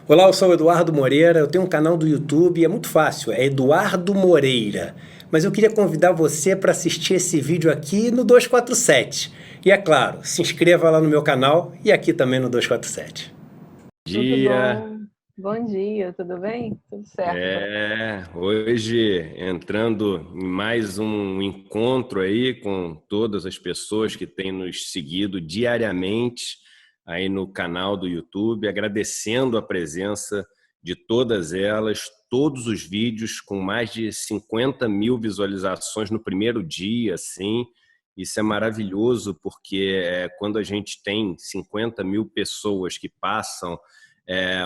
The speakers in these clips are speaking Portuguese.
Olá, eu sou o Eduardo Moreira, eu tenho um canal do YouTube, é muito fácil, é Eduardo Moreira. Mas eu queria convidar você para assistir esse vídeo aqui no 247. E é claro, se inscreva lá no meu canal e aqui também no 247. Tudo Dia. bom? Bom dia, tudo bem? Tudo certo por aqui. Hoje entrando em mais um encontro aí com todas as pessoas que têm nos seguido diariamente aí no canal do YouTube, agradecendo a presença de todas elas, todos os vídeos com mais de 50 mil visualizações no primeiro dia, assim. Isso é maravilhoso porque quando a gente tem 50 mil pessoas que passam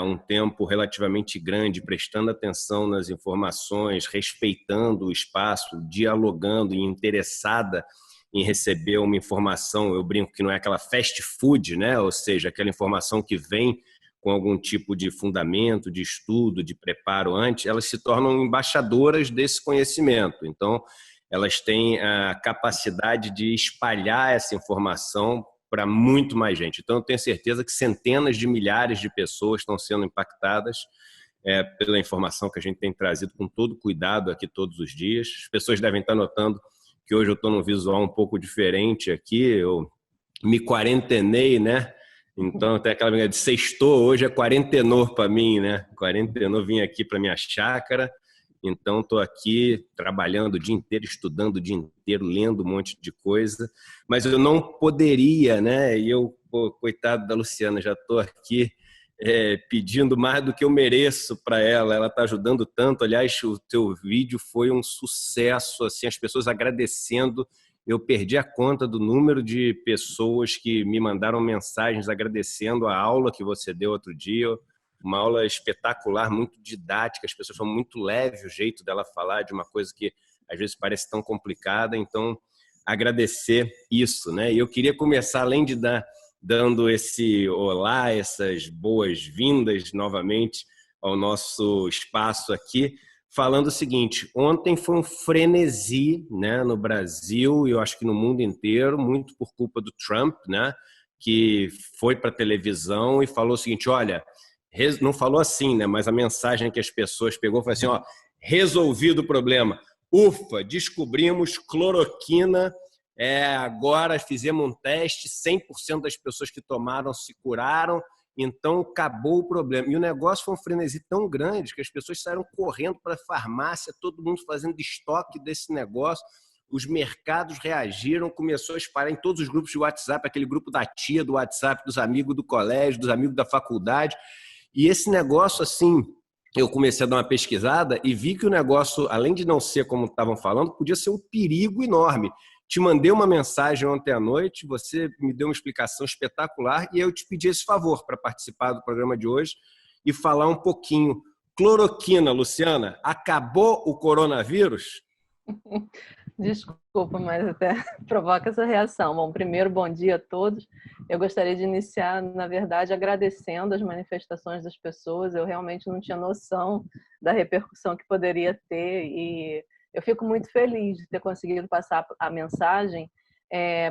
um tempo relativamente grande, prestando atenção nas informações, respeitando o espaço, dialogando e interessada em receber uma informação, eu brinco que não é aquela fast food, né? Ou seja, aquela informação que vem com algum tipo de fundamento, de estudo, de preparo antes, elas se tornam embaixadoras desse conhecimento. Então, elas têm a capacidade de espalhar essa informação para muito mais gente. Então, eu tenho certeza que centenas de milhares de pessoas estão sendo impactadas pela informação que a gente tem trazido com todo cuidado aqui todos os dias. As pessoas devem estar notando que hoje eu estou num visual um pouco diferente aqui, eu me quarentenei, né? Então, tem aquela brincadeira de sextou, hoje é quarentenou para mim, né? Quarentenou, vim aqui para minha chácara, então estou aqui trabalhando o dia inteiro, estudando o dia inteiro, lendo um monte de coisa, mas eu não poderia, né? E eu, pô, coitado da Luciana, já estou aqui pedindo mais do que eu mereço para ela. Ela está ajudando tanto. Aliás, o teu vídeo foi um sucesso, assim, as pessoas agradecendo. Eu perdi a conta do número de pessoas que me mandaram mensagens agradecendo a aula que você deu outro dia. Uma aula espetacular, muito didática. As pessoas falam muito leve o jeito dela falar de uma coisa que às vezes parece tão complicada. Então, agradecer isso, né? E eu queria começar, além de dando esse olá, essas boas-vindas novamente ao nosso espaço aqui, falando o seguinte: ontem foi um frenesi, né, no Brasil e eu acho que no mundo inteiro, muito por culpa do Trump, né, que foi para a televisão e falou o seguinte: olha, não falou assim, né, mas a mensagem que as pessoas pegou foi assim: ó, resolvido o problema. Ufa, descobrimos cloroquina. Agora fizemos um teste, 100% das pessoas que tomaram se curaram, então acabou o problema. E o negócio foi um frenesi tão grande que as pessoas saíram correndo para a farmácia, todo mundo fazendo estoque desse negócio, os mercados reagiram, começou a espalhar em todos os grupos de WhatsApp, aquele grupo da tia do WhatsApp, dos amigos do colégio, dos amigos da faculdade, e esse negócio, assim, eu comecei a dar uma pesquisada e vi que o negócio, além de não ser como estavam falando, podia ser um perigo enorme. Te mandei uma mensagem ontem à noite, você me deu uma explicação espetacular e eu te pedi esse favor para participar do programa de hoje e falar um pouquinho. Cloroquina, Luciana, acabou o coronavírus? Desculpa, mas até provoca essa reação. Bom, primeiro, bom dia a todos. Eu gostaria de iniciar, na verdade, agradecendo as manifestações das pessoas. Eu realmente não tinha noção da repercussão que poderia ter e eu fico muito feliz de ter conseguido passar a mensagem,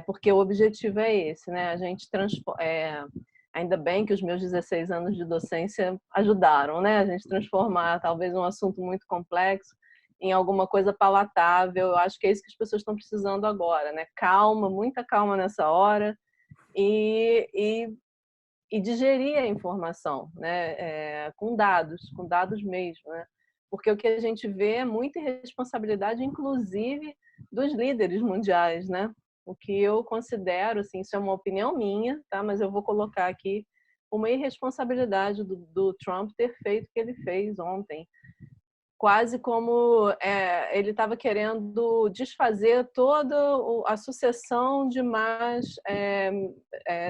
porque o objetivo é esse, né? A gente ainda bem que os meus 16 anos de docência ajudaram, né? A gente transformar talvez um assunto muito complexo em alguma coisa palatável. Eu acho que é isso que as pessoas estão precisando agora, né? Calma, muita calma nessa hora e digerir a informação, né? Com dados mesmo, né? Porque o que a gente vê é muita irresponsabilidade, inclusive dos líderes mundiais, né? O que eu considero, assim, isso é uma opinião minha, tá? Mas eu vou colocar aqui uma irresponsabilidade do Trump ter feito o que ele fez ontem, quase como ele estava querendo desfazer toda a sucessão de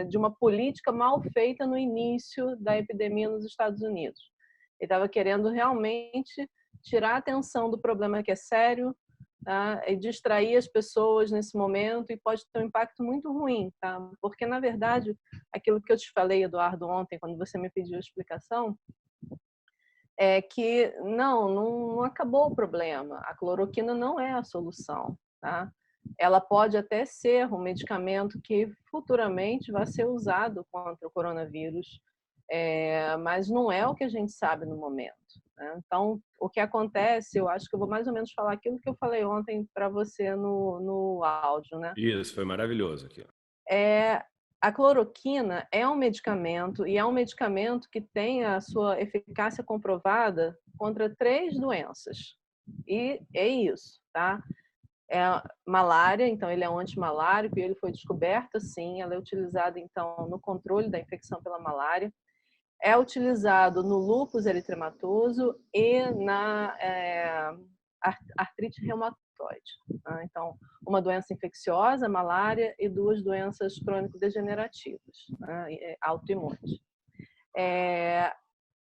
de uma política mal feita no início da epidemia nos Estados Unidos. Ele estava querendo realmente tirar a atenção do problema que é sério, tá? E distrair as pessoas nesse momento, e pode ter um impacto muito ruim, tá? Porque, na verdade, aquilo que eu te falei, Eduardo, ontem, quando você me pediu a explicação, é que não acabou o problema. A cloroquina não é a solução, tá? Ela pode até ser um medicamento que futuramente vai ser usado contra o coronavírus, mas não é o que a gente sabe no momento, né? Então, o que acontece, eu acho que eu vou mais ou menos falar aquilo que eu falei ontem para você no áudio, né? Isso, foi maravilhoso aqui. A cloroquina é um medicamento, e é um medicamento que tem a sua eficácia comprovada contra 3 doenças. E é isso, tá? É malária, então ele é um antimalárico e ele foi descoberto assim, ela é utilizada então no controle da infecção pela malária, é utilizado no lúpus eritematoso e na artrite reumatoide. Tá? Então, uma doença infecciosa, malária, e 2 doenças crônico-degenerativas, né, autoimunes.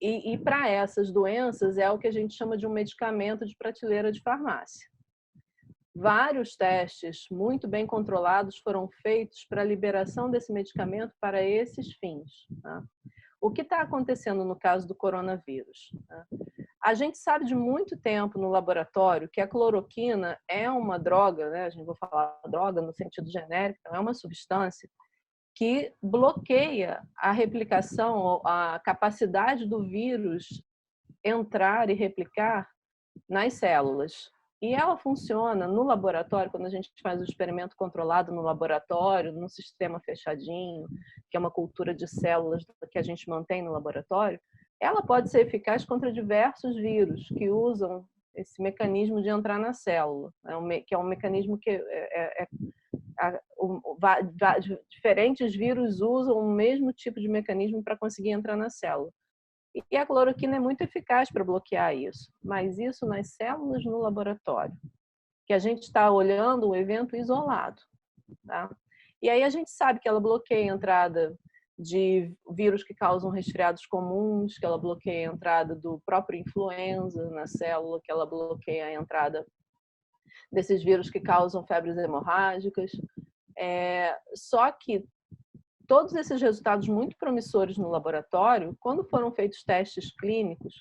E para essas doenças é o que a gente chama de um medicamento de prateleira de farmácia. Vários testes muito bem controlados foram feitos para a liberação desse medicamento para esses fins. Tá? O que está acontecendo no caso do coronavírus? Tá? A gente sabe de muito tempo no laboratório que a cloroquina é uma droga, né? A gente vai falar droga no sentido genérico, é uma substância que bloqueia a replicação, a capacidade do vírus entrar e replicar nas células. E ela funciona no laboratório, quando a gente faz o experimento controlado no laboratório, num sistema fechadinho, que é uma cultura de células que a gente mantém no laboratório, ela pode ser eficaz contra diversos vírus que usam esse mecanismo de entrar na célula, que é um mecanismo que diferentes vírus usam o mesmo tipo de mecanismo para conseguir entrar na célula. E a cloroquina é muito eficaz para bloquear isso, mas isso nas células no laboratório, que a gente está olhando um evento isolado. Tá? E aí a gente sabe que ela bloqueia a entrada de vírus que causam resfriados comuns, que ela bloqueia a entrada do próprio influenza na célula, que ela bloqueia a entrada desses vírus que causam febres hemorrágicas. Só que todos esses resultados muito promissores no laboratório, quando foram feitos testes clínicos,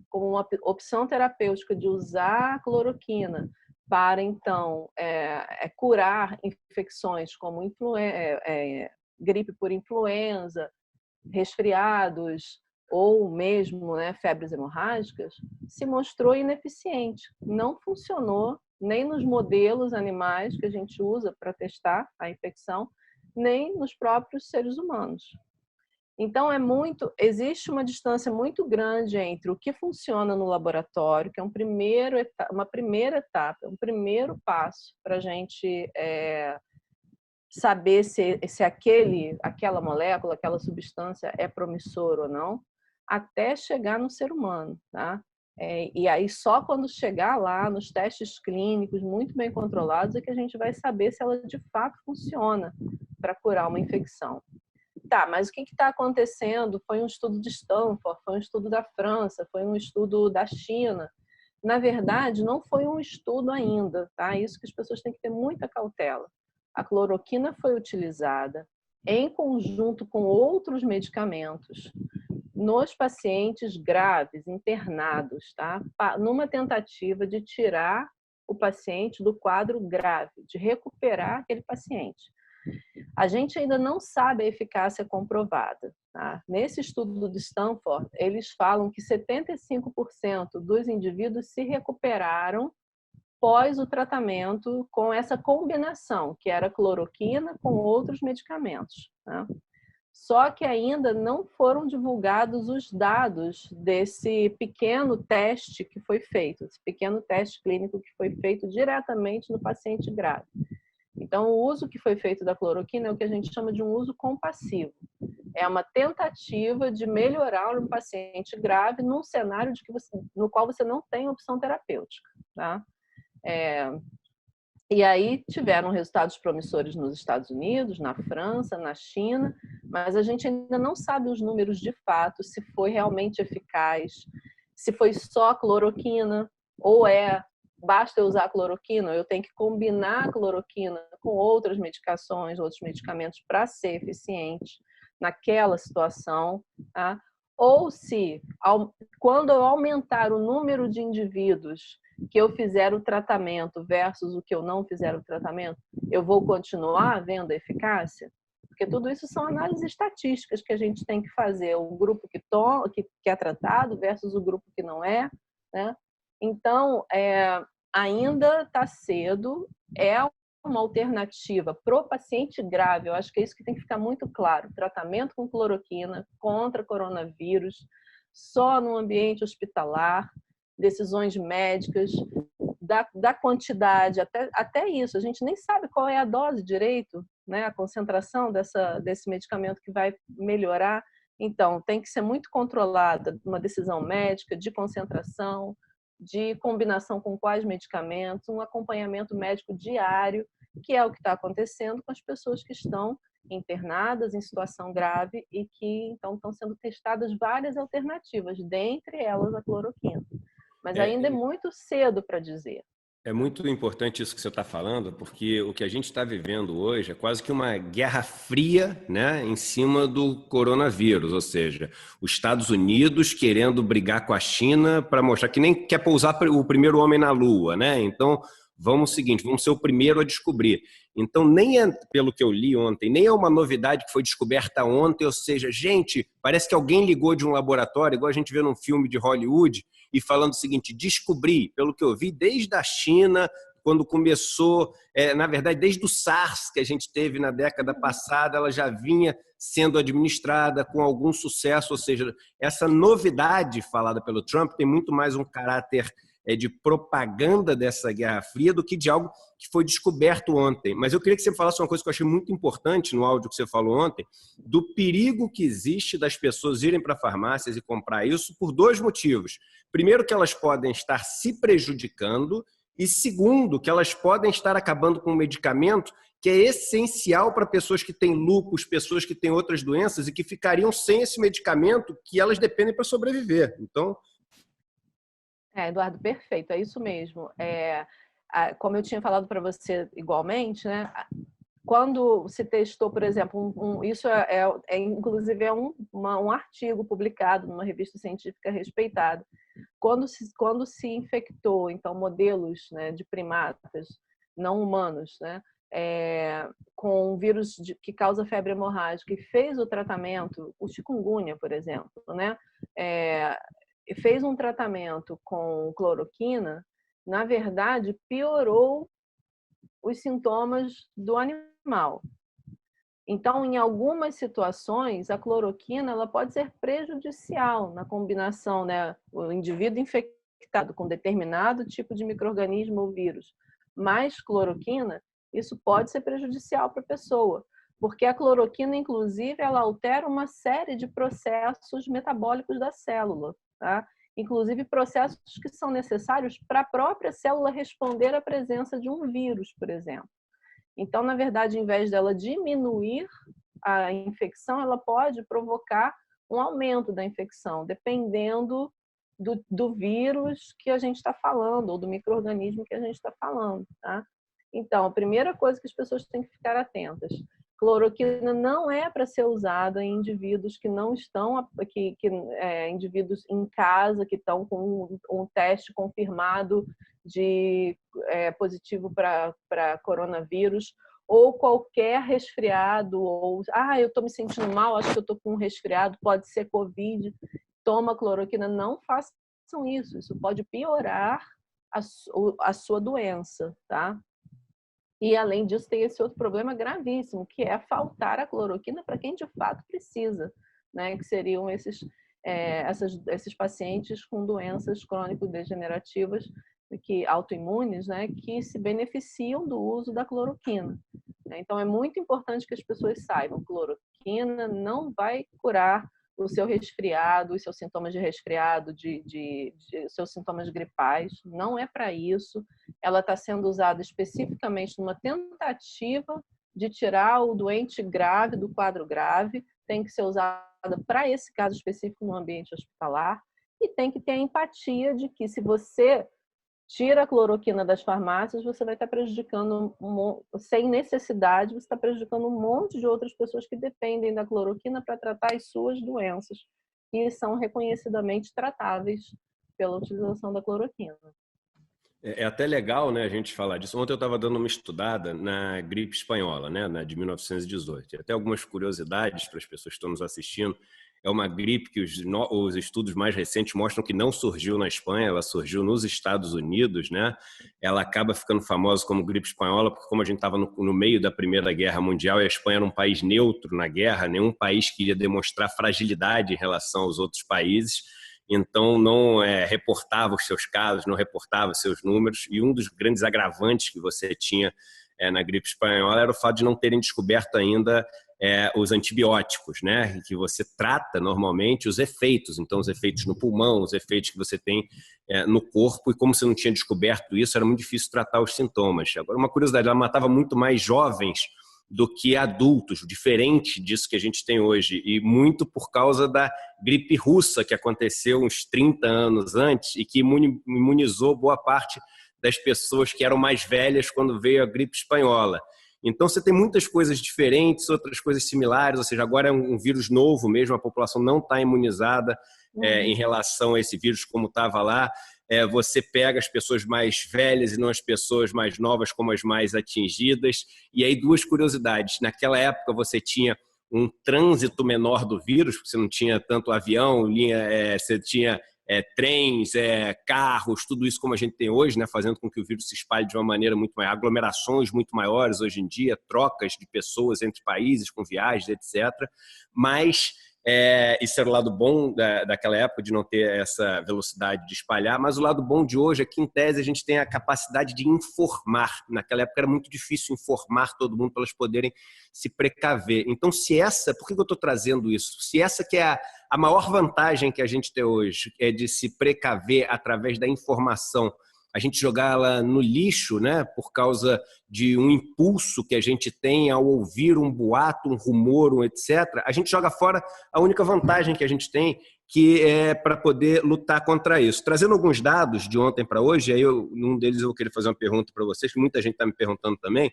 como uma opção terapêutica de usar a cloroquina para, então, curar infecções como gripe por influenza, resfriados ou mesmo, né, febres hemorrágicas, se mostrou ineficiente. Não funcionou nem nos modelos animais que a gente usa para testar a infecção, nem nos próprios seres humanos. Então, existe uma distância muito grande entre o que funciona no laboratório, que é uma primeira etapa, um primeiro passo para a gente saber se aquela molécula, aquela substância é promissora ou não, até chegar no ser humano. Tá? E aí, só quando chegar lá, nos testes clínicos muito bem controlados, é que a gente vai saber se ela de fato funciona para curar uma infecção. Tá, mas o que está acontecendo? Foi um estudo de Stanford, foi um estudo da França, foi um estudo da China. Na verdade, não foi um estudo ainda, tá? Isso que as pessoas têm que ter muita cautela. A cloroquina foi utilizada em conjunto com outros medicamentos nos pacientes graves, internados, tá? Numa tentativa de tirar o paciente do quadro grave, de recuperar aquele paciente. A gente ainda não sabe a eficácia comprovada. Tá? Nesse estudo de Stanford, eles falam que 75% dos indivíduos se recuperaram pós o tratamento com essa combinação, que era cloroquina com outros medicamentos. Tá? Só que ainda não foram divulgados os dados desse pequeno teste que foi feito, esse pequeno teste clínico que foi feito diretamente no paciente grave. Então, o uso que foi feito da cloroquina é o que a gente chama de um uso compassivo. É uma tentativa de melhorar um paciente grave num cenário no qual você não tem opção terapêutica. Tá? E aí tiveram resultados promissores nos Estados Unidos, na França, na China, mas a gente ainda não sabe os números de fato, se foi realmente eficaz, se foi só cloroquina ou basta eu usar a cloroquina, eu tenho que combinar a cloroquina com outras medicações, outros medicamentos para ser eficiente naquela situação, tá? Ou se, quando eu aumentar o número de indivíduos que eu fizer o tratamento versus o que eu não fizer o tratamento, eu vou continuar vendo a eficácia? porque tudo isso são análises estatísticas que a gente tem que fazer, o grupo que é tratado versus o grupo que não é, né? Então, ainda está cedo, é uma alternativa para o paciente grave, eu acho que é isso que tem que ficar muito claro, tratamento com cloroquina contra coronavírus, só no ambiente hospitalar, decisões médicas, da quantidade, até isso, a gente nem sabe qual é a dose direito, né? A concentração desse medicamento que vai melhorar, então tem que ser muito controlada uma decisão médica de concentração, de combinação com quais medicamentos, um acompanhamento médico diário, que é o que está acontecendo com as pessoas que estão internadas em situação grave e que então estão sendo testadas várias alternativas, dentre elas a cloroquina. Mas ainda é muito cedo para dizer. É muito importante isso que você está falando, porque o que a gente está vivendo hoje é quase que uma guerra fria, né, em cima do coronavírus, ou seja, os Estados Unidos querendo brigar com a China para mostrar que nem quer pousar o primeiro homem na Lua, né? Então, vamos ser o primeiro a descobrir. Então, nem é, pelo que eu li ontem, nem é uma novidade que foi descoberta ontem, ou seja, gente, parece que alguém ligou de um laboratório, igual a gente vê num filme de Hollywood, e falando o seguinte, descobri, pelo que eu vi, desde a China, quando começou, na verdade, desde o SARS que a gente teve na década passada, ela já vinha sendo administrada com algum sucesso, ou seja, essa novidade falada pelo Trump tem muito mais um caráter de propaganda dessa Guerra Fria do que de algo que foi descoberto ontem. Mas eu queria que você falasse uma coisa que eu achei muito importante no áudio que você falou ontem, do perigo que existe das pessoas irem para farmácias e comprar isso por dois motivos. Primeiro, que elas podem estar se prejudicando e segundo, que elas podem estar acabando com um medicamento que é essencial para pessoas que têm lúpus, pessoas que têm outras doenças e que ficariam sem esse medicamento que elas dependem para sobreviver. Então, Eduardo, perfeito, é isso mesmo. Como eu tinha falado para você igualmente, né? Quando se testou, por exemplo, isso inclusive um artigo publicado numa revista científica respeitada. Quando se infectou, então, modelos, né, de primatas não humanos, né, com um vírus que causa febre hemorrágica e fez o tratamento, o chikungunya, por exemplo, né, fez um tratamento com cloroquina, na verdade, piorou os sintomas do animal. Então, em algumas situações, a cloroquina ela pode ser prejudicial na combinação, né? O indivíduo infectado com determinado tipo de micro-organismo ou vírus, mais cloroquina, isso pode ser prejudicial para a pessoa, porque a cloroquina, inclusive, ela altera uma série de processos metabólicos da célula, tá? Inclusive processos que são necessários para a própria célula responder à presença de um vírus, por exemplo. Então, na verdade, em vez dela diminuir a infecção, ela pode provocar um aumento da infecção, dependendo do vírus que a gente está falando, ou do micro-organismo que a gente está falando, tá? Então, a primeira coisa que as pessoas têm que ficar atentas, cloroquina não é para ser usada em indivíduos que não estão, indivíduos em casa, que estão com um teste confirmado de positivo para coronavírus, ou qualquer resfriado, ou eu estou me sentindo mal, acho que eu estou com um resfriado, pode ser Covid, toma cloroquina, não façam isso, isso pode piorar a sua doença, tá? E, além disso, tem esse outro problema gravíssimo, que é faltar a cloroquina para quem de fato precisa, né? Que seriam esses pacientes com doenças crônico-degenerativas, autoimunes, né? Que se beneficiam do uso da cloroquina. Então, é muito importante que as pessoas saibam, cloroquina não vai curar o seu resfriado, os seus sintomas de resfriado, seus sintomas gripais, não é para isso. Ela está sendo usada especificamente numa tentativa de tirar o doente grave do quadro grave, tem que ser usada para esse caso específico no ambiente hospitalar e tem que ter a empatia de que se você tira a cloroquina das farmácias, você vai estar prejudicando, sem necessidade, você está prejudicando um monte de outras pessoas que dependem da cloroquina para tratar as suas doenças, que são reconhecidamente tratáveis pela utilização da cloroquina. É até legal, né, a gente falar disso. Ontem eu estava dando uma estudada na gripe espanhola, né, na de 1918. Até algumas curiosidades para as pessoas que estão nos assistindo. É uma gripe que os estudos mais recentes mostram que não surgiu na Espanha, ela surgiu nos Estados Unidos, né? Ela acaba ficando famosa como gripe espanhola porque, como a gente estava no meio da Primeira Guerra Mundial e a Espanha era um país neutro na guerra, nenhum país queria demonstrar fragilidade em relação aos outros países, então não reportava os seus casos, não reportava os seus números, e um dos grandes agravantes que você tinha na gripe espanhola era o fato de não terem descoberto ainda os antibióticos, né? Que você trata normalmente os efeitos, então os efeitos no pulmão, os efeitos que você tem no corpo, e como você não tinha descoberto isso, era muito difícil tratar os sintomas. Agora, uma curiosidade, ela matava muito mais jovens do que adultos, diferente disso que a gente tem hoje, e muito por causa da gripe russa, que aconteceu uns 30 anos antes e que imunizou boa parte das pessoas que eram mais velhas quando veio a gripe espanhola. Então você tem muitas coisas diferentes, outras coisas similares, ou seja, agora é um vírus novo mesmo, a população não está imunizada em relação a esse vírus como estava lá. Você pega as pessoas mais velhas e não as pessoas mais novas como as mais atingidas. E aí duas curiosidades, naquela época você tinha um trânsito menor do vírus, porque você não tinha tanto avião, você tinha trens, carros, tudo isso como a gente tem hoje, né, fazendo com que o vírus se espalhe de uma maneira muito maior, aglomerações muito maiores hoje em dia, trocas de pessoas entre países com viagens, etc. Mas isso era o lado bom daquela época, de não ter essa velocidade de espalhar, mas o lado bom de hoje é que, em tese, a gente tem a capacidade de informar. Naquela época era muito difícil informar todo mundo para elas poderem se precaver. Então, por que eu estou trazendo isso? Se essa que é a maior vantagem que a gente tem hoje, é de se precaver através da informação, a gente jogá-la no lixo, né, por causa de um impulso que a gente tem ao ouvir um boato, um rumor, etc., a gente joga fora a única vantagem que a gente tem, que é para poder lutar contra isso. Trazendo alguns dados de ontem para hoje, aí num deles eu vou querer fazer uma pergunta para vocês, que muita gente está me perguntando também.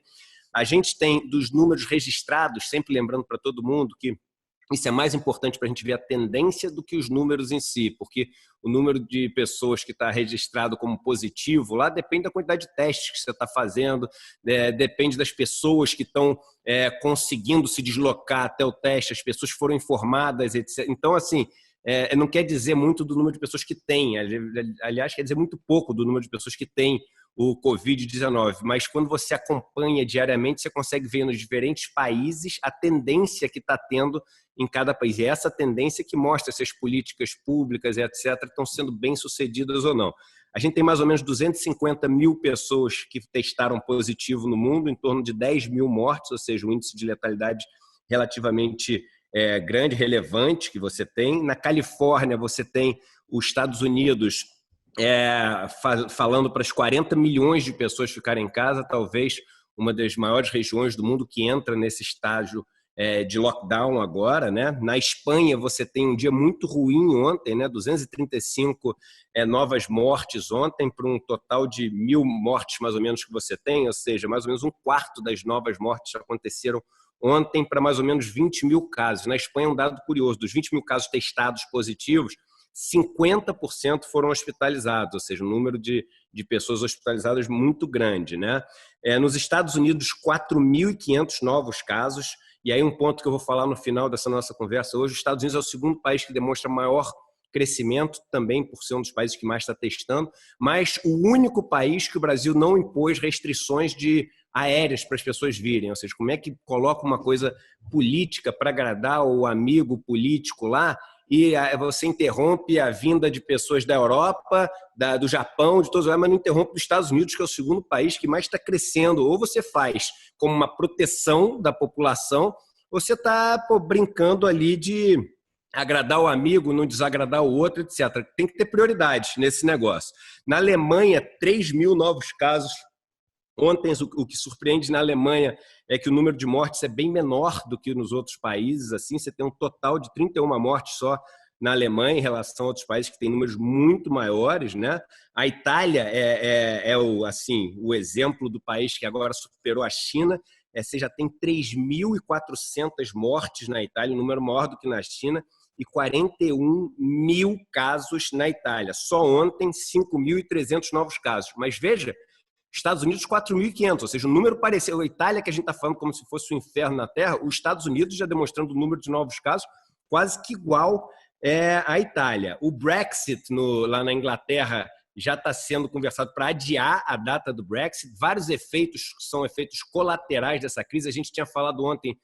A gente tem dos números registrados, sempre lembrando para todo mundo que isso é mais importante para a gente ver a tendência do que os números em si, porque o número de pessoas que está registrado como positivo lá depende da quantidade de testes que você está fazendo, depende das pessoas que estão conseguindo se deslocar até o teste, as pessoas foram informadas, etc. Então, assim, não quer dizer muito do número de pessoas que têm, aliás, quer dizer muito pouco do número de pessoas que têm o Covid-19, mas quando você acompanha diariamente, você consegue ver nos diferentes países a tendência que está tendo em cada país. E é essa tendência que mostra se as políticas públicas, etc., estão sendo bem-sucedidas ou não. A gente tem mais ou menos 250 mil pessoas que testaram positivo no mundo, em torno de 10 mil mortes, ou seja, um índice de letalidade relativamente grande, relevante que você tem. Na Califórnia, você tem os Estados Unidos falando para as 40 milhões de pessoas ficarem em casa, talvez uma das maiores regiões do mundo que entra nesse estágio de lockdown agora, né? Na Espanha você tem um dia muito ruim ontem, né? 235 novas mortes ontem, para um total de 1.000 mortes mais ou menos que você tem, ou seja, mais ou menos um quarto das novas mortes aconteceram ontem para mais ou menos 20 mil casos. Na Espanha, um dado curioso, dos 20 mil casos testados positivos, 50% foram hospitalizados, ou seja, um número de pessoas hospitalizadas muito grande, né? Nos Estados Unidos, 4.500 novos casos, e aí um ponto que eu vou falar no final dessa nossa conversa hoje, os Estados Unidos é o segundo país que demonstra maior crescimento, também por ser um dos países que mais está testando, mas o único país que o Brasil não impôs restrições aéreas para as pessoas virem, ou seja, como é que coloca uma coisa política para agradar o amigo político lá, e você interrompe a vinda de pessoas da Europa, do Japão, de todos os lugares, mas não interrompe dos Estados Unidos, que é o segundo país que mais está crescendo. Ou você faz como uma proteção da população, ou você está brincando ali de agradar o amigo, não desagradar o outro, etc. Tem que ter prioridade nesse negócio. Na Alemanha, 3 mil novos casos. Ontem, o que surpreende na Alemanha é que o número de mortes é bem menor do que nos outros países. Assim, você tem um total de 31 mortes só na Alemanha em relação a outros países que têm números muito maiores, né? A Itália o exemplo do país que agora superou a China. Você já tem 3.400 mortes na Itália, um número maior do que na China. 541 mil casos na Itália. Só ontem, 5.300 novos casos. Mas veja, Estados Unidos, 4.500, ou seja, o número pareceu. A Itália, que a gente está falando como se fosse o inferno na Terra, os Estados Unidos já demonstrando o número de novos casos quase que igual à Itália. O Brexit lá na Inglaterra já está sendo conversado para adiar a data do Brexit. Vários efeitos são efeitos colaterais dessa crise. A gente tinha falado ontem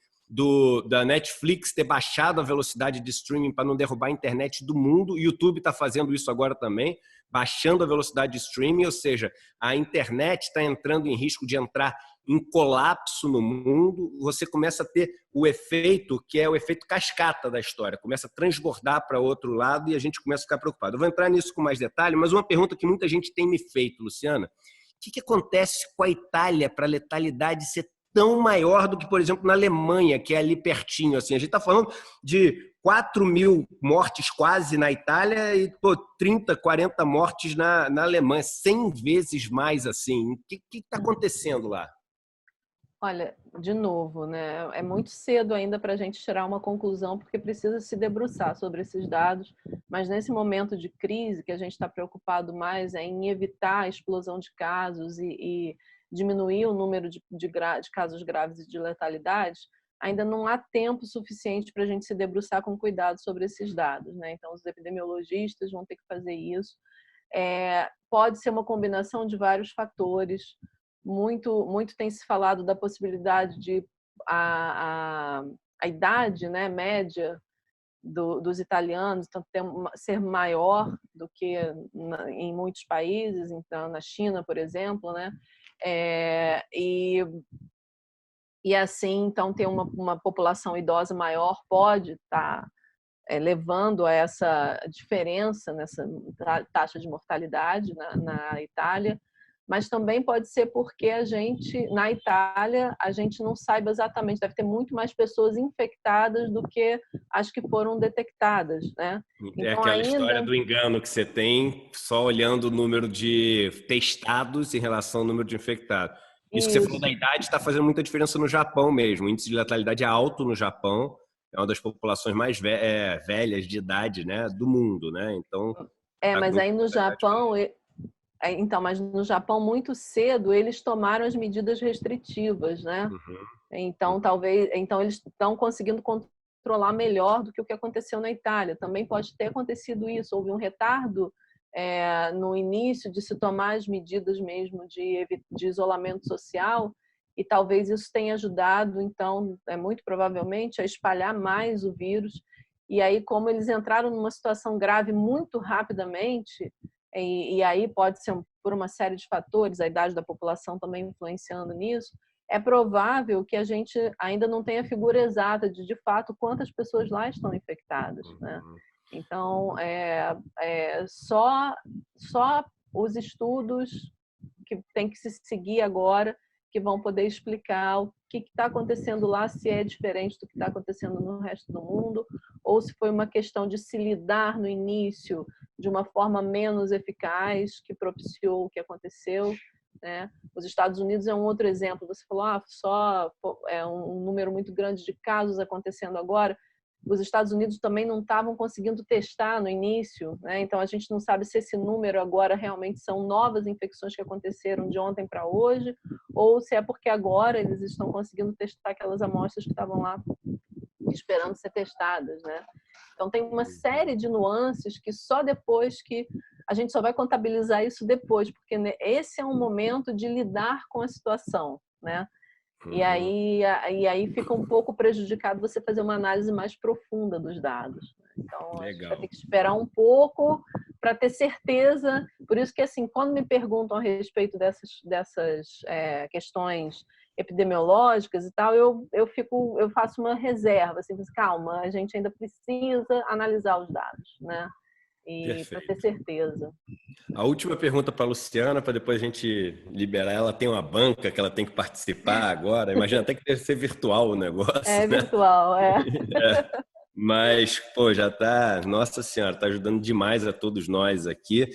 da Netflix ter baixado a velocidade de streaming para não derrubar a internet do mundo. O YouTube está fazendo isso agora também, baixando a velocidade de streaming, ou seja, a internet está entrando em risco de entrar em colapso no mundo. Você começa a ter o efeito, que é o efeito cascata da história, começa a transbordar para outro lado e a gente começa a ficar preocupado. Eu vou entrar nisso com mais detalhe, mas uma pergunta que muita gente tem me feito, Luciana: o que acontece com a Itália para a letalidade ser tão maior do que, por exemplo, na Alemanha, que é ali pertinho? Assim, a gente está falando de 4.000 mortes quase na Itália e 30, 40 mortes na Alemanha, 100 vezes mais assim. O que está acontecendo lá? Olha, de novo, né? É muito cedo ainda para a gente tirar uma conclusão, porque precisa se debruçar sobre esses dados, mas nesse momento de crise, que a gente está preocupado mais é em evitar a explosão de casos e diminuir o número de casos graves e de letalidade, ainda não há tempo suficiente para a gente se debruçar com cuidado sobre esses dados, né? Então, os epidemiologistas vão ter que fazer isso. Pode ser uma combinação de vários fatores. Muito tem se falado da possibilidade de a idade, né, média dos italianos ser maior do que em muitos países, então na China, por exemplo, né, e assim, então ter uma população idosa maior pode estar levando a essa diferença nessa taxa de mortalidade na Itália. Mas também pode ser porque na Itália, a gente não saiba exatamente, deve ter muito mais pessoas infectadas do que as que foram detectadas, né? Então, aquela história do engano que você tem só olhando o número de testados em relação ao número de infectados. Isso que você falou da idade está fazendo muita diferença no Japão mesmo. O índice de letalidade é alto no Japão, é uma das populações mais velhas de idade, né, do mundo, né? Então, mas aí no Japão... Então, mas no Japão, muito cedo, eles tomaram as medidas restritivas, né? Então, eles estão conseguindo controlar melhor do que o que aconteceu na Itália. Também pode ter acontecido isso. Houve um retardo no início de se tomar as medidas mesmo de isolamento social e talvez isso tenha ajudado, então, muito provavelmente, a espalhar mais o vírus. E aí, como eles entraram numa situação grave muito rapidamente... E aí pode ser por uma série de fatores, a idade da população também influenciando nisso, é provável que a gente ainda não tenha a figura exata de fato, quantas pessoas lá estão infectadas, né? Então, só os estudos que tem que se seguir agora que vão poder explicar o que está acontecendo lá, se é diferente do que está acontecendo no resto do mundo, ou se foi uma questão de se lidar no início de uma forma menos eficaz que propiciou o que aconteceu, né? Os Estados Unidos é um outro exemplo. Você falou, só um número muito grande de casos acontecendo agora. Os Estados Unidos também não estavam conseguindo testar no início, né? Então a gente não sabe se esse número agora realmente são novas infecções que aconteceram de ontem para hoje, ou se é porque agora eles estão conseguindo testar aquelas amostras que estavam lá esperando ser testadas, né? Então tem uma série de nuances que só depois que a gente só vai contabilizar isso depois, porque esse é um momento de lidar com a situação, né? E aí fica um pouco prejudicado você fazer uma análise mais profunda dos dados. Então, a gente vai ter que esperar um pouco para ter certeza. Por isso que, assim, quando me perguntam a respeito dessas questões epidemiológicas e tal, eu faço uma reserva, assim, calma, a gente ainda precisa analisar os dados, né? E para ter certeza. A última pergunta para a Luciana, para depois a gente liberar. Ela tem uma banca que ela tem que participar agora. Imagina até que deve ser virtual o negócio. É virtual, Mas, já está... Nossa Senhora, está ajudando demais a todos nós aqui.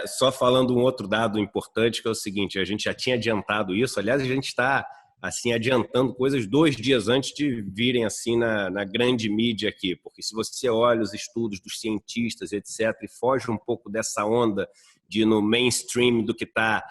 Só falando um outro dado importante, que é o seguinte: a gente já tinha adiantado isso. Aliás, a gente está assim, adiantando coisas 2 dias antes de virem assim na grande mídia aqui, porque se você olha os estudos dos cientistas, etc., e foge um pouco dessa onda de ir no mainstream do que está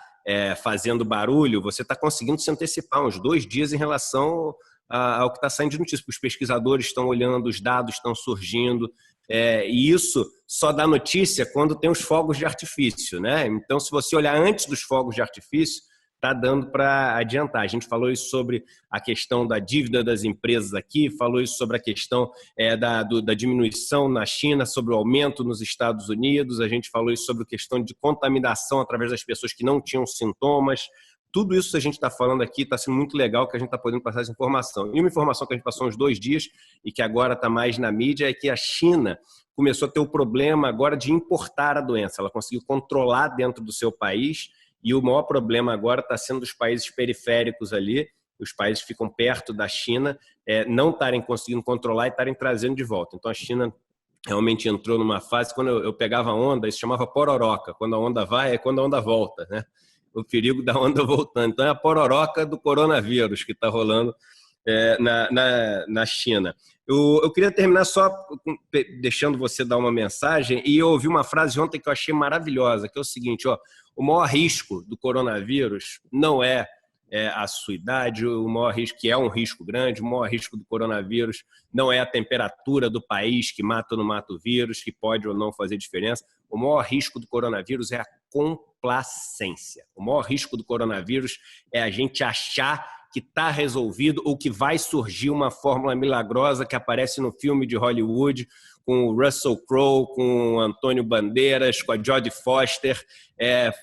fazendo barulho, você está conseguindo se antecipar uns 2 dias em relação ao que está saindo de notícia. Os pesquisadores estão olhando, os dados estão surgindo, e isso só dá notícia quando tem os fogos de artifício, né? Então, se você olhar antes dos fogos de artifício, está dando para adiantar. A gente falou isso sobre a questão da dívida das empresas aqui, falou isso sobre a questão da diminuição na China, sobre o aumento nos Estados Unidos, a gente falou isso sobre a questão de contaminação através das pessoas que não tinham sintomas. Tudo isso que a gente está falando aqui está sendo muito legal, que a gente está podendo passar essa informação. E uma informação que a gente passou uns 2 dias e que agora está mais na mídia é que a China começou a ter o problema agora de importar a doença. Ela conseguiu controlar dentro do seu país. E o maior problema agora está sendo os países periféricos ali, os países que ficam perto da China, não estarem conseguindo controlar e estarem trazendo de volta. Então a China realmente entrou numa fase, quando eu pegava a onda, isso chamava pororoca, quando a onda vai é quando a onda volta, né? O perigo da onda voltando. Então é a pororoca do coronavírus que está rolando na China. Eu queria terminar só deixando você dar uma mensagem, e eu ouvi uma frase ontem que eu achei maravilhosa, que é o seguinte, o maior risco do coronavírus não é a sua idade, o maior risco, que é um risco grande, o maior risco do coronavírus não é a temperatura do país que mata ou não mata o vírus, que pode ou não fazer diferença. O maior risco do coronavírus é a complacência. O maior risco do coronavírus é a gente achar que está resolvido ou que vai surgir uma fórmula milagrosa que aparece no filme de Hollywood com o Russell Crowe, com o Antônio Bandeiras, com a Jodie Foster,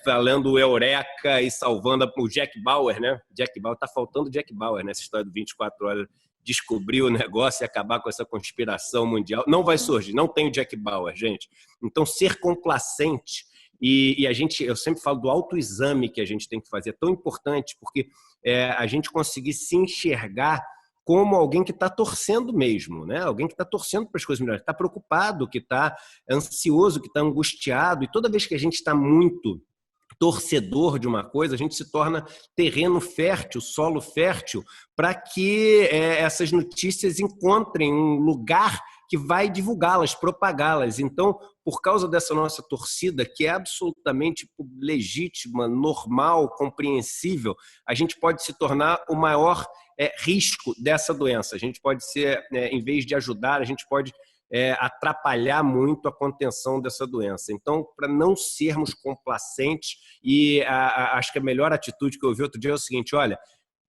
falando Eureka e salvando o Jack Bauer, né? Jack Bauer, tá faltando Jack Bauer nessa história do 24 horas, descobrir o negócio e acabar com essa conspiração mundial. Não vai surgir, não tem o Jack Bauer, gente. Então, ser complacente e eu sempre falo do autoexame que a gente tem que fazer, é tão importante, porque a gente conseguir se enxergar como alguém que está torcendo mesmo, né? Alguém que está torcendo para as coisas melhores, está preocupado, que está ansioso, que está angustiado, e toda vez que a gente está muito torcedor de uma coisa, a gente se torna terreno fértil, solo fértil, para que essas notícias encontrem um lugar que vai divulgá-las, propagá-las. Então, por causa dessa nossa torcida, que é absolutamente legítima, normal, compreensível, a gente pode se tornar o maior risco dessa doença. A gente pode ser, em vez de ajudar, a gente pode atrapalhar muito a contenção dessa doença. Então, para não sermos complacentes, e acho que a melhor atitude que eu vi outro dia é o seguinte, olha,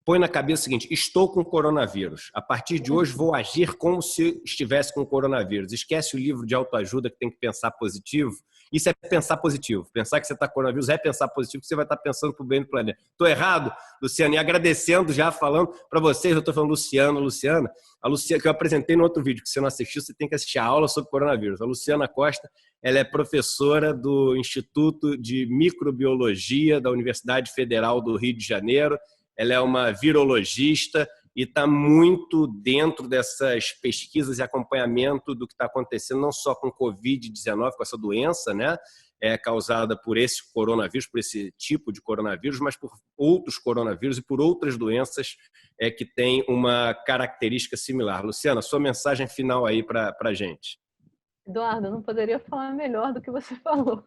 põe na cabeça o seguinte, estou com coronavírus, a partir de hoje vou agir como se estivesse com coronavírus. Esquece o livro de autoajuda que tem que pensar positivo. Isso é pensar positivo. Pensar que você está com coronavírus é pensar positivo, que você vai estar pensando para o bem do planeta. Estou errado, Luciano? E agradecendo já, falando para vocês, eu estou falando Luciana, a Luciana, que eu apresentei no outro vídeo, que você não assistiu, você tem que assistir a aula sobre coronavírus. A Luciana Costa, ela é professora do Instituto de Microbiologia da Universidade Federal do Rio de Janeiro, ela é uma virologista e está muito dentro dessas pesquisas e acompanhamento do que está acontecendo, não só com Covid-19, com essa doença, né, causada por esse coronavírus, por esse tipo de coronavírus, mas por outros coronavírus e por outras doenças que têm uma característica similar. Luciana, sua mensagem final aí para a gente. Eduardo, eu não poderia falar melhor do que você falou.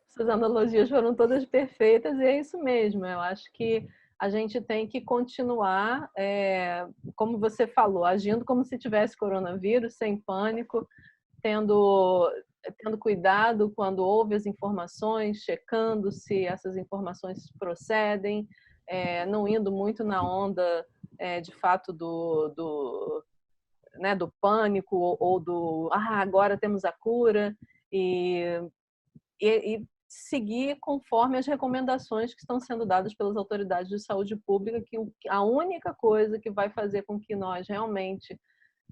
Suas analogias foram todas perfeitas e é isso mesmo. Eu acho que a gente tem que continuar, como você falou, agindo como se tivesse coronavírus, sem pânico, tendo cuidado quando ouve as informações, checando se essas informações procedem, não indo muito na onda, de fato, do pânico ou do agora temos a cura, e seguir conforme as recomendações que estão sendo dadas pelas autoridades de saúde pública, que a única coisa que vai fazer com que nós realmente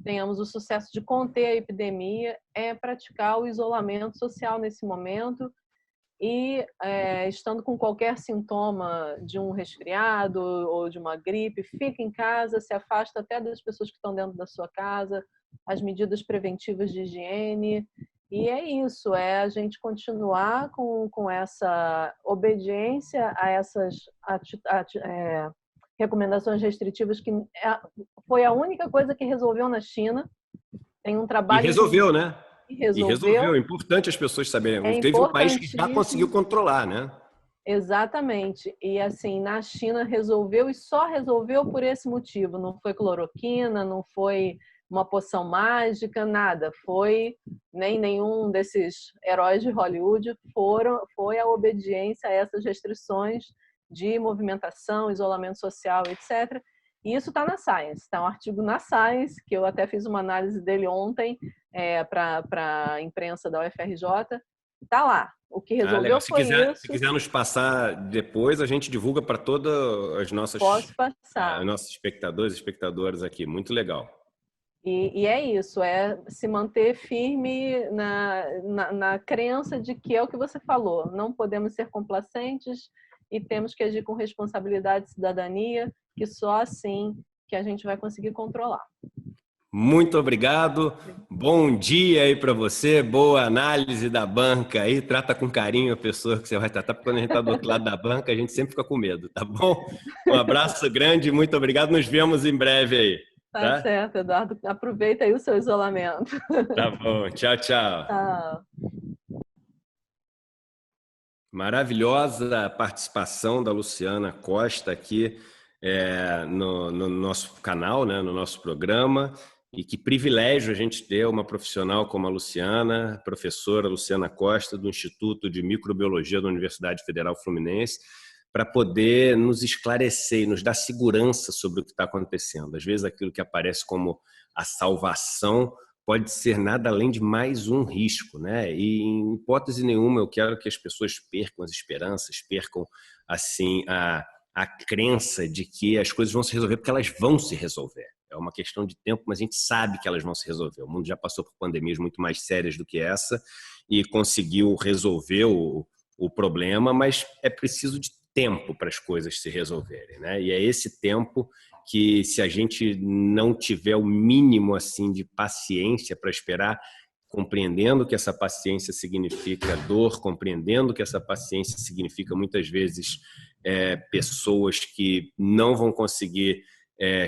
tenhamos o sucesso de conter a epidemia é praticar o isolamento social nesse momento e, estando com qualquer sintoma de um resfriado ou de uma gripe, fica em casa, se afasta até das pessoas que estão dentro da sua casa, as medidas preventivas de higiene. E é isso, a gente continuar com essa obediência a essas recomendações restritivas que foi a única coisa que resolveu na China. Tem um trabalho... E resolveu, né? E resolveu. É importante as pessoas saberem. Teve um país que já conseguiu controlar, né? Exatamente. E assim, na China resolveu, e só resolveu por esse motivo. Não foi cloroquina, não foi uma poção mágica, nada. Foi nem nenhum desses heróis de Hollywood, foi a obediência a essas restrições de movimentação, isolamento social, etc. E isso está na Science. Está um artigo na Science, que eu até fiz uma análise dele ontem para a imprensa da UFRJ. Está lá. O que resolveu foi isso. Se quiser nos passar depois, a gente divulga para todas as nossas, nossos espectadores e espectadoras aqui. Muito legal. E é isso, é se manter firme na crença de que é o que você falou. Não podemos ser complacentes e temos que agir com responsabilidade e cidadania, que só assim que a gente vai conseguir controlar. Muito obrigado. Bom dia aí para você. Boa análise da banca aí. Trata com carinho a pessoa que você vai tratar, porque quando a gente está do outro lado da banca, a gente sempre fica com medo, tá bom? Um abraço grande, muito obrigado. Nos vemos em breve aí. Tá certo, Eduardo. Aproveita aí o seu isolamento. Tá bom. Tchau, tchau. Tchau. Maravilhosa participação da Luciana Costa aqui no nosso canal, né, no nosso programa. E que privilégio a gente ter uma profissional como a Luciana, professora Luciana Costa, do Instituto de Microbiologia da Universidade Federal Fluminense, para poder nos esclarecer e nos dar segurança sobre o que está acontecendo. Às vezes aquilo que aparece como a salvação pode ser nada além de mais um risco, né? E em hipótese nenhuma eu quero que as pessoas percam as esperanças, percam assim a crença de que as coisas vão se resolver, porque elas vão se resolver. É uma questão de tempo, mas a gente sabe que elas vão se resolver. O mundo já passou por pandemias muito mais sérias do que essa e conseguiu resolver o problema, mas é preciso de tempo para as coisas se resolverem, né? E é esse tempo que, se a gente não tiver o mínimo assim de paciência para esperar, compreendendo que essa paciência significa dor, compreendendo que essa paciência significa muitas vezes pessoas que não vão conseguir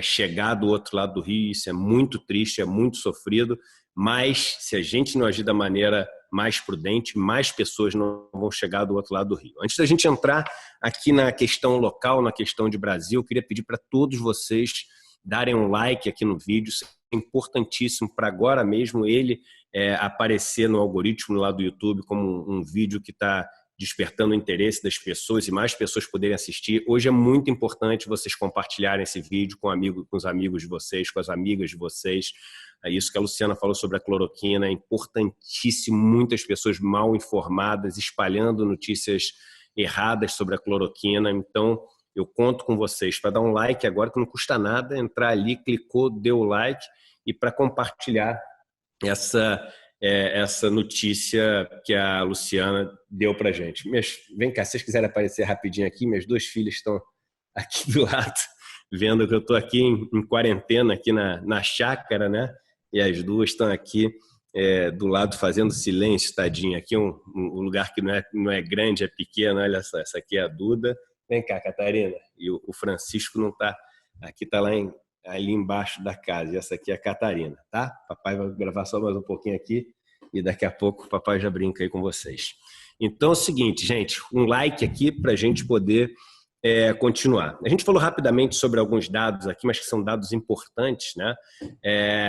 chegar do outro lado do rio. Isso é muito triste, é muito sofrido, mas se a gente não agir da maneira mais prudente, mais pessoas não vão chegar do outro lado do rio. Antes da gente entrar aqui na questão local, na questão de Brasil, eu queria pedir para todos vocês darem um like aqui no vídeo. Isso é importantíssimo para agora mesmo ele aparecer no algoritmo lá do YouTube como um vídeo que está despertando o interesse das pessoas e mais pessoas poderem assistir. Hoje é muito importante vocês compartilharem esse vídeo com os amigos de vocês, com as amigas de vocês. É isso que a Luciana falou sobre a cloroquina, é importantíssimo. Muitas pessoas mal informadas, espalhando notícias erradas sobre a cloroquina. Então, eu conto com vocês para dar um like agora, que não custa nada, entrar ali, clicou, deu o like, e para compartilhar essa notícia que a Luciana deu para a gente. Vem cá, se vocês quiserem aparecer rapidinho aqui, minhas duas filhas estão aqui do lado, vendo que eu estou aqui em quarentena, aqui na chácara, né? E as duas estão aqui do lado fazendo silêncio, tadinha. Aqui um lugar que não é grande, é pequeno. Olha só, essa aqui é a Duda. Vem cá, Catarina. E o Francisco não está aqui, está lá ali embaixo da casa. E essa aqui é a Catarina, tá? Papai vai gravar só mais um pouquinho aqui e daqui a pouco o papai já brinca aí com vocês. Então é o seguinte, gente, um like aqui para a gente poder continuar. A gente falou rapidamente sobre alguns dados aqui, mas que são dados importantes, né?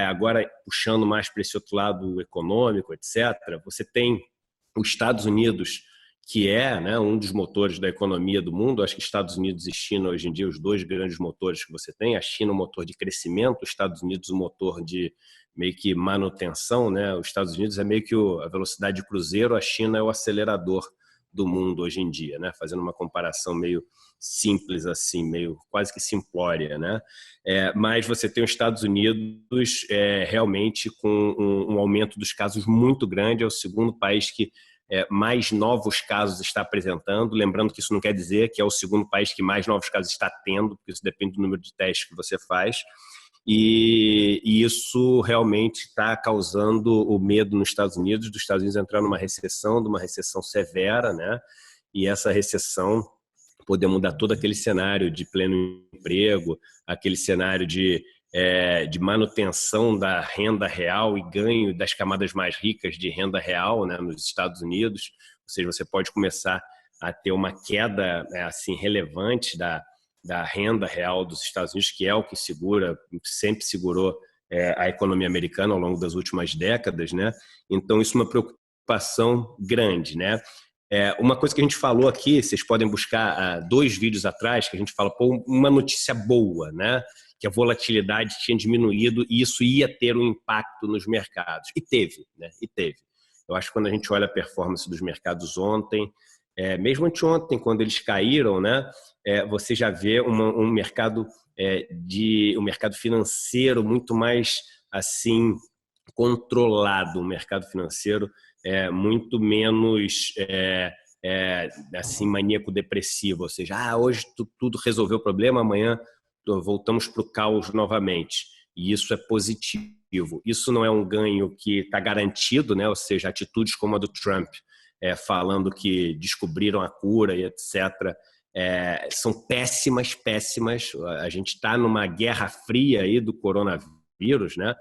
Agora, puxando mais para esse outro lado econômico, etc., você tem os Estados Unidos, que né, um dos motores da economia do mundo. Acho que Estados Unidos e China, hoje em dia, os dois grandes motores que você tem. A China, o motor de crescimento, os Estados Unidos, o motor de meio que manutenção, né? Os Estados Unidos é meio que a velocidade de cruzeiro, a China é o acelerador do mundo hoje em dia, né? Fazendo uma comparação meio simples assim, meio quase que simplória, né? Mas você tem os Estados Unidos realmente com um aumento dos casos muito grande. É o segundo país que mais novos casos está apresentando. Lembrando que isso não quer dizer que é o segundo país que mais novos casos está tendo, porque isso depende do número de testes que você faz. E isso realmente está causando o medo nos Estados Unidos, dos Estados Unidos entrar numa recessão, de uma recessão severa, né? E essa recessão poder mudar todo aquele cenário de pleno emprego, aquele cenário de manutenção da renda real e ganho das camadas mais ricas de renda real, né, nos Estados Unidos. Ou seja, você pode começar a ter uma queda assim, relevante da renda real dos Estados Unidos, que é o que sempre segurou a economia americana ao longo das últimas décadas, né? Então, isso é uma preocupação grande, né? Uma coisa que a gente falou aqui, vocês podem buscar 2 vídeos atrás, que a gente fala, uma notícia boa, né? Que a volatilidade tinha diminuído e isso ia ter um impacto nos mercados. E teve, né? E teve. Eu acho que quando a gente olha a performance dos mercados ontem, mesmo anteontem, quando eles caíram, né? Você já vê um mercado um mercado financeiro muito mais assim controlado, um mercado financeiro muito menos assim maníaco-depressivo, ou seja, hoje tudo resolveu o problema, amanhã voltamos para o caos novamente. E isso é positivo. Isso não é um ganho que está garantido, né? Ou seja, atitudes como a do Trump, falando que descobriram a cura e etc., são péssimas. A gente está numa guerra fria aí do coronavírus, né?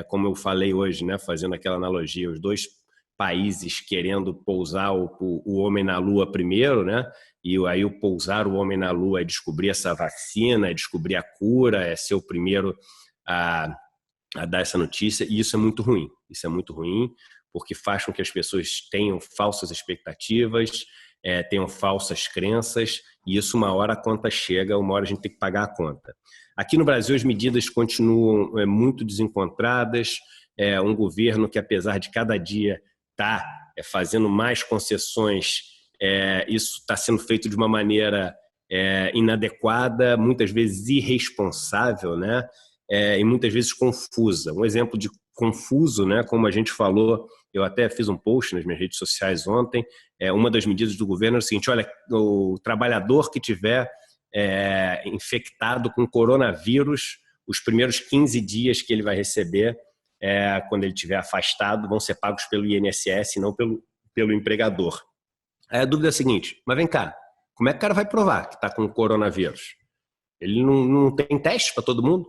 Como eu falei hoje, né? Fazendo aquela analogia, os 2 países querendo pousar o homem na Lua primeiro, né? E aí o pousar o homem na Lua é descobrir essa vacina, é descobrir a cura, é ser o primeiro a dar essa notícia, e isso é muito ruim. Isso é muito ruim, porque faz com que as pessoas tenham falsas expectativas, tenham falsas crenças, e isso uma hora a conta chega, uma hora a gente tem que pagar a conta. Aqui no Brasil as medidas continuam muito desencontradas, um governo que apesar de cada dia estar fazendo mais concessões, isso está sendo feito de uma maneira inadequada, muitas vezes irresponsável, né? E muitas vezes confusa. Um exemplo de confuso, né? Como a gente falou, eu até fiz um post nas minhas redes sociais ontem, uma das medidas do governo é o seguinte, olha, o trabalhador que tiver infectado com coronavírus, os primeiros 15 dias que ele vai receber, quando ele estiver afastado, vão ser pagos pelo INSS e não pelo empregador. Aí a dúvida é a seguinte, mas vem cá, como é que o cara vai provar que está com coronavírus? Ele não tem teste para todo mundo?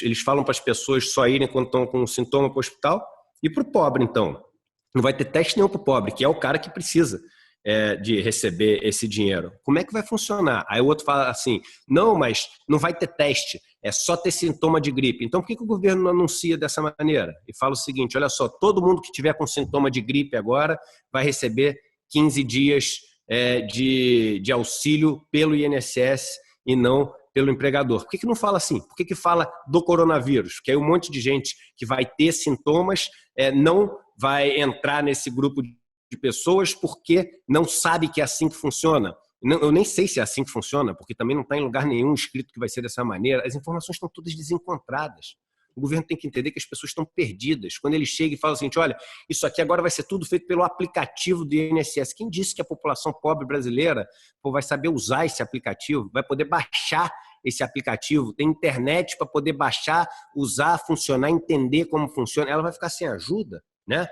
Eles falam para as pessoas só irem quando estão com sintoma para o hospital? E para o pobre, então? Não vai ter teste nenhum para o pobre, que é o cara que precisa de receber esse dinheiro. Como é que vai funcionar? Aí o outro fala assim, não, mas não vai ter teste, é só ter sintoma de gripe. Então por que o governo não anuncia dessa maneira? E fala o seguinte, olha só, todo mundo que tiver com sintoma de gripe agora vai receber 15 dias de auxílio pelo INSS e não pelo empregador. Por que não fala assim? Por que fala do coronavírus? Que aí um monte de gente que vai ter sintomas não vai entrar nesse grupo de pessoas porque não sabe que é assim que funciona. Eu nem sei se é assim que funciona, porque também não está em lugar nenhum escrito que vai ser dessa maneira. As informações estão todas desencontradas. O governo tem que entender que as pessoas estão perdidas. Quando ele chega e fala o seguinte, olha, isso aqui agora vai ser tudo feito pelo aplicativo do INSS. Quem disse que a população pobre brasileira vai saber usar esse aplicativo, vai poder baixar esse aplicativo, tem internet para poder baixar, usar, funcionar, entender como funciona? Ela vai ficar sem ajuda, né?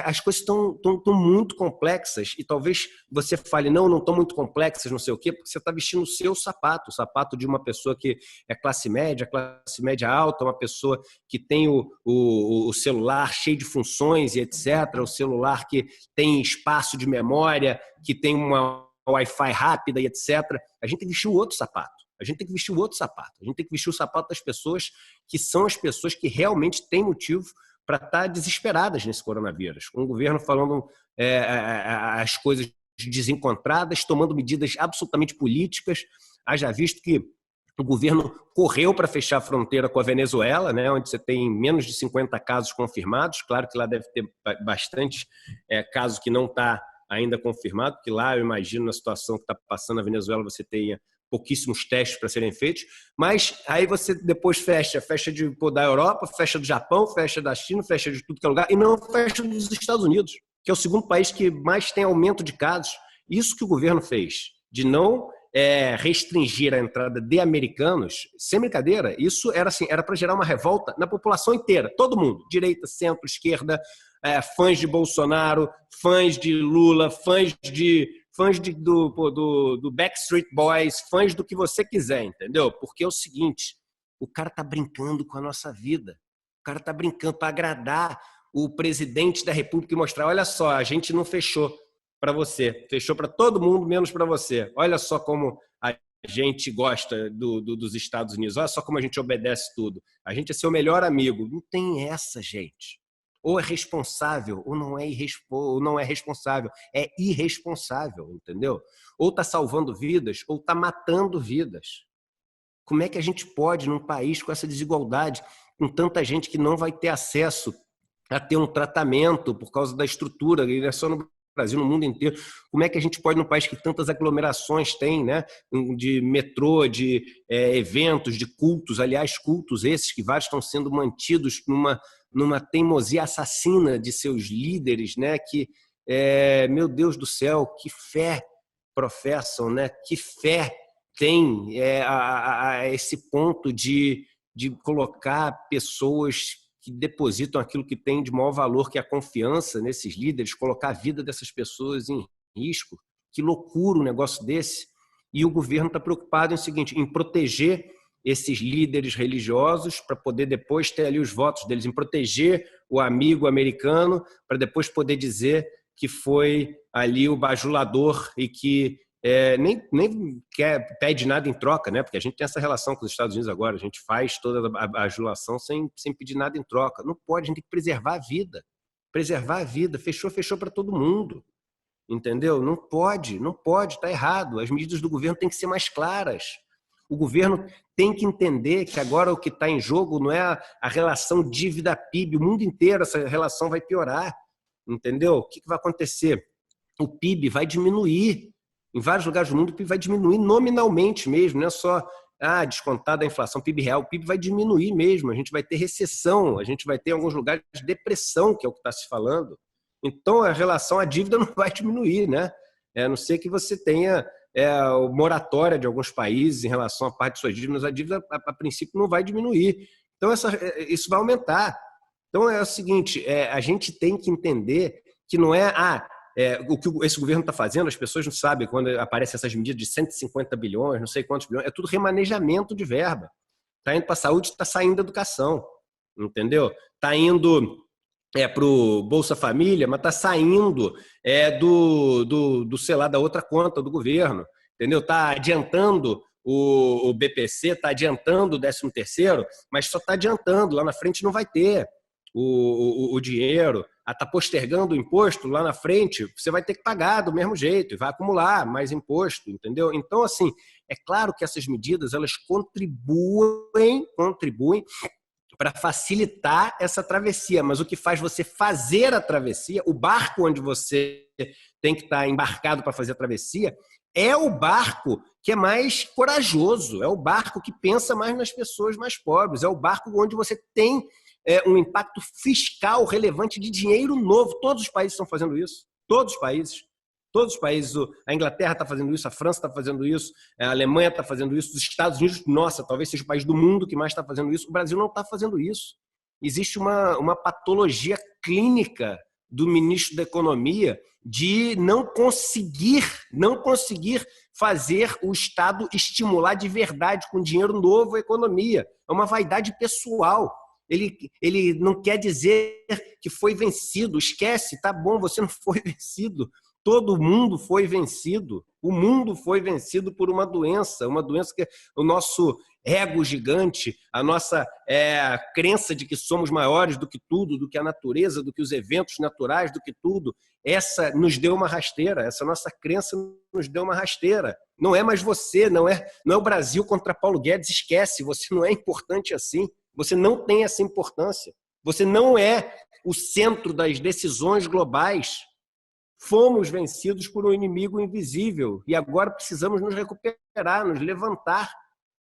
As coisas estão muito complexas e talvez você fale, não estão muito complexas, não sei o quê, porque você está vestindo o seu sapato, o sapato de uma pessoa que é classe média alta, uma pessoa que tem o celular cheio de funções e etc., o celular que tem espaço de memória, que tem uma Wi-Fi rápida e etc. A gente tem que vestir o outro sapato. A gente tem que vestir o outro sapato. A gente tem que vestir o sapato das pessoas que são as pessoas que realmente têm motivo para estar desesperadas nesse coronavírus. Com o governo falando as coisas desencontradas, tomando medidas absolutamente políticas. Haja visto que o governo correu para fechar a fronteira com a Venezuela, né, onde você tem menos de 50 casos confirmados. Claro que lá deve ter bastante casos que não está ainda confirmado, porque lá eu imagino na situação que está passando a Venezuela você tenha pouquíssimos testes para serem feitos, mas aí você depois fecha da Europa, fecha do Japão, fecha da China, fecha de tudo que é lugar, e não fecha dos Estados Unidos, que é o segundo país que mais tem aumento de casos. Isso que o governo fez, de não restringir a entrada de americanos, sem brincadeira, isso era para gerar uma revolta na população inteira, todo mundo, direita, centro, esquerda, fãs de Bolsonaro, fãs de Lula, fãs fãs do Backstreet Boys, fãs do que você quiser, entendeu? Porque é o seguinte, o cara tá brincando com a nossa vida. O cara tá brincando para agradar o presidente da República e mostrar, olha só, a gente não fechou para você, fechou para todo mundo, menos para você. Olha só como a gente gosta dos Estados Unidos, olha só como a gente obedece tudo. A gente é seu melhor amigo. Não tem essa, gente. Ou é responsável, ou não é responsável. É irresponsável, entendeu? Ou está salvando vidas, ou está matando vidas. Como é que a gente pode, num país com essa desigualdade, com tanta gente que não vai ter acesso a ter um tratamento por causa da estrutura, e não é só no Brasil, no mundo inteiro, como é que a gente pode, num país que tantas aglomerações tem, né, de metrô, de eventos, de cultos, aliás, cultos esses que vários estão sendo mantidos numa teimosia assassina de seus líderes, né, que, meu Deus do céu, que fé professam, né, que fé tem a esse ponto de colocar pessoas que depositam aquilo que tem de maior valor, que é a confiança nesses líderes, colocar a vida dessas pessoas em risco. Que loucura um negócio desse. E o governo está preocupado em seguinte, em proteger esses líderes religiosos para poder depois ter ali os votos deles, em proteger o amigo americano para depois poder dizer que foi ali o bajulador e que nem pede nada em troca, né? Porque a gente tem essa relação com os Estados Unidos agora, a gente faz toda a bajulação sem pedir nada em troca. Não pode, a gente tem que preservar a vida. Preservar a vida. Fechou para todo mundo. Entendeu? Não pode, está errado. As medidas do governo têm que ser mais claras. O governo tem que entender que agora o que está em jogo não é a relação dívida-PIB. O mundo inteiro essa relação vai piorar. Entendeu? O que vai acontecer? O PIB vai diminuir. Em vários lugares do mundo, o PIB vai diminuir nominalmente mesmo, não é só descontar da inflação, PIB real, o PIB vai diminuir mesmo, a gente vai ter recessão, a gente vai ter em alguns lugares depressão, que é o que está se falando. Então, a relação à dívida não vai diminuir, né? A não ser que você tenha moratória de alguns países em relação à parte de suas dívidas, a dívida, a princípio, não vai diminuir. Então, isso vai aumentar. Então, é o seguinte, a gente tem que entender que não é... o que esse governo está fazendo, as pessoas não sabem quando aparecem essas medidas de 150 bilhões, não sei quantos bilhões, é tudo remanejamento de verba. Está indo para a saúde, está saindo da educação, entendeu? Está indo para o Bolsa Família, mas está saindo sei lá, da outra conta do governo, entendeu? Está adiantando o BPC, está adiantando o 13º, mas só está adiantando, lá na frente não vai ter o dinheiro. Está postergando o imposto, lá na frente você vai ter que pagar do mesmo jeito e vai acumular mais imposto, entendeu? Então, assim, é claro que essas medidas elas contribuem para facilitar essa travessia, mas o que faz você fazer a travessia, o barco onde você tem que estar embarcado para fazer a travessia, é o barco que é mais corajoso, é o barco que pensa mais nas pessoas mais pobres, é o barco onde você tem um impacto fiscal relevante de dinheiro novo. Todos os países estão fazendo isso. Todos os países. A Inglaterra está fazendo isso, a França está fazendo isso, a Alemanha está fazendo isso, os Estados Unidos, nossa, talvez seja o país do mundo que mais está fazendo isso. O Brasil não está fazendo isso. Existe uma patologia clínica do ministro da Economia de não conseguir fazer o Estado estimular de verdade com dinheiro novo a economia. É uma vaidade pessoal. Ele não quer dizer que foi vencido. Esquece, tá bom, você não foi vencido. Todo mundo foi vencido. O mundo foi vencido por uma doença que é o nosso ego gigante, a nossa crença de que somos maiores do que tudo, do que a natureza, do que os eventos naturais, do que tudo. Essa nos deu uma rasteira, essa nossa crença nos deu uma rasteira. Não é mais você, não é o Brasil contra Paulo Guedes, esquece, você não é importante assim. Você não tem essa importância. Você não é o centro das decisões globais. Fomos vencidos por um inimigo invisível e agora precisamos nos recuperar, nos levantar.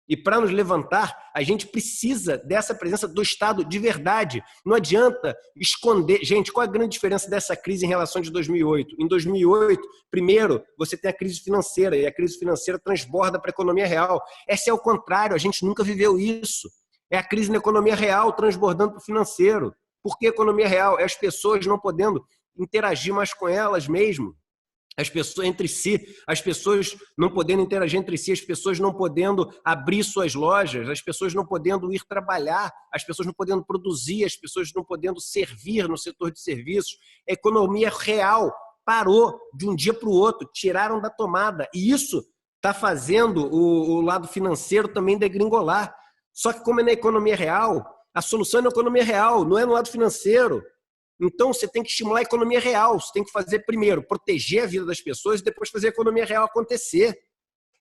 E para nos levantar, a gente precisa dessa presença do Estado de verdade. Não adianta esconder. Gente, qual é a grande diferença dessa crise em relação de 2008? Em 2008, primeiro, você tem a crise financeira e a crise financeira transborda para a economia real. Essa é o contrário, a gente nunca viveu isso. É a crise na economia real transbordando para o financeiro. Por que economia real? É as pessoas não podendo interagir mais com elas mesmo. as pessoas entre si, as pessoas não podendo interagir entre si, as pessoas não podendo abrir suas lojas, as pessoas não podendo ir trabalhar, as pessoas não podendo produzir, as pessoas não podendo servir no setor de serviços. A economia real parou de um dia para o outro, tiraram da tomada. E isso está fazendo o lado financeiro também degringolar. Só que como é na economia real, a solução é na economia real, não é no lado financeiro. Então, você tem que estimular a economia real. Você tem que fazer, primeiro, proteger a vida das pessoas e depois fazer a economia real acontecer.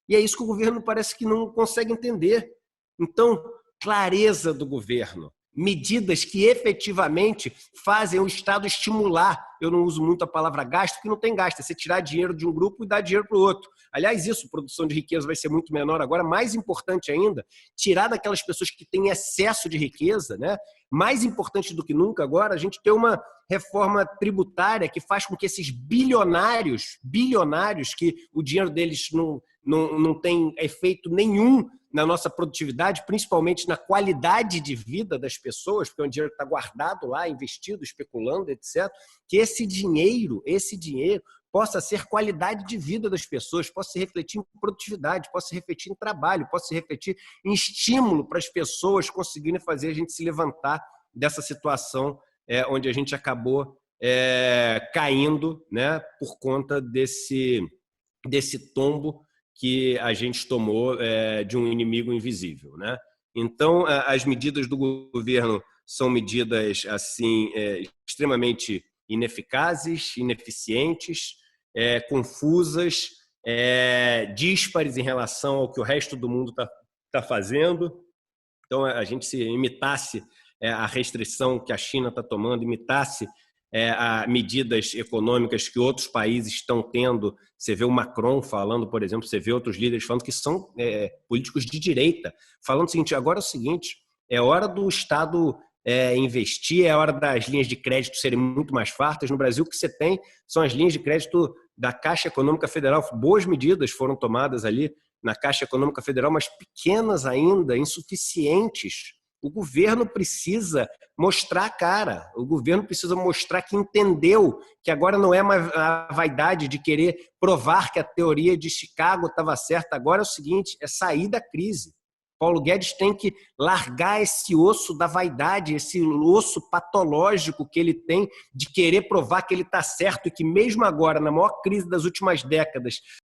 E é isso que o governo parece que não consegue entender. Então, clareza do governo. Medidas que efetivamente fazem o Estado estimular. Eu não uso muito a palavra gasto, porque não tem gasto. É você tirar dinheiro de um grupo e dar dinheiro para o outro. Aliás, isso, produção de riqueza vai ser muito menor agora. Mais importante ainda, tirar daquelas pessoas que têm excesso de riqueza, né? Mais importante do que nunca agora, a gente ter uma reforma tributária que faz com que esses bilionários, que o dinheiro deles não tem efeito nenhum na nossa produtividade, principalmente na qualidade de vida das pessoas, porque é um dinheiro que está guardado lá, investido, especulando, etc., que esse dinheiro possa ser qualidade de vida das pessoas, possa se refletir em produtividade, possa se refletir em trabalho, possa se refletir em estímulo para as pessoas conseguirem fazer a gente se levantar dessa situação onde a gente acabou caindo, né, por conta desse tombo que a gente tomou de um inimigo invisível, né? Então, as medidas do governo são medidas assim extremamente ineficazes, ineficientes, confusas, díspares em relação ao que o resto do mundo tá fazendo. Então, a gente se imitasse a restrição que a China está tomando, imitasse a medidas econômicas que outros países estão tendo. Você vê o Macron falando, por exemplo, você vê outros líderes falando que são políticos de direita, falando o seguinte: agora é o seguinte, é hora do Estado investir, é hora das linhas de crédito serem muito mais fartas. No Brasil, o que você tem são as linhas de crédito da Caixa Econômica Federal. Boas medidas foram tomadas ali na Caixa Econômica Federal, mas pequenas ainda, insuficientes. O governo precisa mostrar a cara, o governo precisa mostrar que entendeu que agora não é mais a vaidade de querer provar que a teoria de Chicago estava certa. Agora é o seguinte, é sair da crise. Paulo Guedes tem que largar esse osso da vaidade, esse osso patológico que ele tem de querer provar que ele está certo e que mesmo agora, na maior crise das últimas décadas,